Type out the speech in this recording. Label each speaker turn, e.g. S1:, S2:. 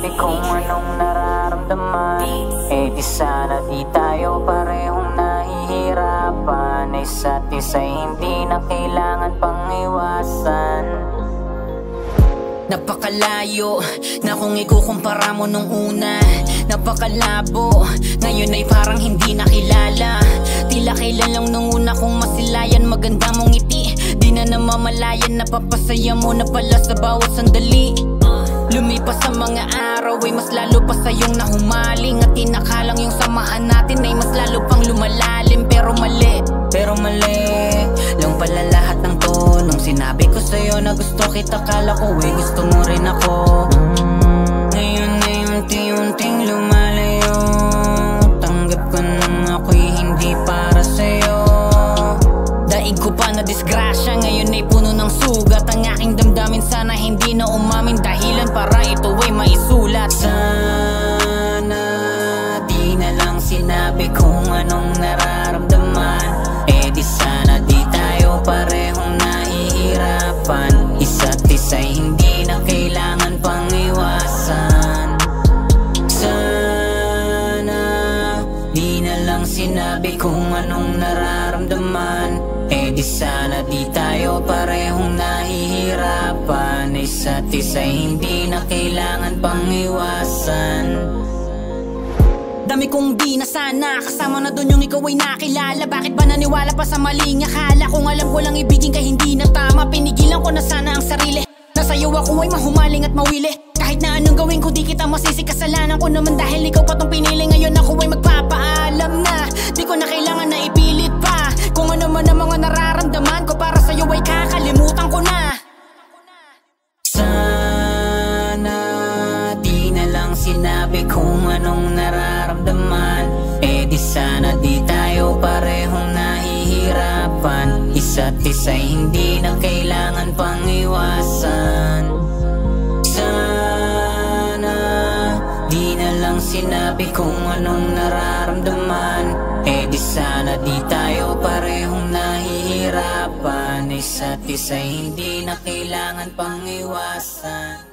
S1: sinabi kung anong nararamdaman, eh di sana di tayo parehong nahihirapan. Isa't isa'y hindi na kailangan pang iwasan.
S2: Napakalayo na kung ikukumpara mo nung una. Napakalabo, ngayon ay parang hindi nakilala. Tila kailan lang nung una kong masilayan. Maganda mong ngiti, di na namamalayan. Napapasaya mo na pala sa bawat sandali. Lumipas sa mga araw ay mas lalo pa sa'yong nahumaling. At tinakalang yung samahan natin ay mas lalo pang lumalalim. Pero mali lang pala lahat ng to. Nung sinabi ko sa'yo na gusto kita, kala ko gusto mo rin ako. Ngayon ay unti-unting lumalayo. Tanggap ko nang ako'y hindi para sa'yo. Daig ko pa na disgrasya, ngayon ay puno ng sugat. Ang aking damdamin sana hindi na umamin. Dahilan para ito ay maisulat.
S1: Sana di na lang sinabi kung anong nararamdaman, eh di sana di tayo parehong nahihirapan. Isa't isa'y hindi na kailangan pang iwasan. Sana di na lang sinabi kung anong nararamdaman, eh di sana di tayo parehong nahihirapan. Isa't isa'y hindi na kailangan pang iwasan.
S2: Dami kong di na sana kasama na dun yung ikaw ay nakilala. Bakit ba naniwala pa sa maling akala? Kung alam ko lang ibigin ka hindi na tama. Pinigilan ko na sana ang sarili. Nasa'yo ako ay mahumaling at mawili. Kahit na anong gawin ko di kita masisi. Kasalanan ko naman dahil ikaw pa tong pinili. Ngayon ako ay magpapaalam na di ko na kailangan na ipilit pa. Kung ano man ang mga nararamdaman ko para sa'yo ay kakalimutan ko na.
S1: Sana di na lang sinabi kung anong nararamdaman, eh di sana di tayo parehong nahihirapan. Isa't isa'y hindi na kailangan pang iwasan. Sana di na lang sinabi kung anong nararamdaman, eh di sana di tayo parehong nahihirapan. Isa't isa'y hindi na kailangan pang iwasan.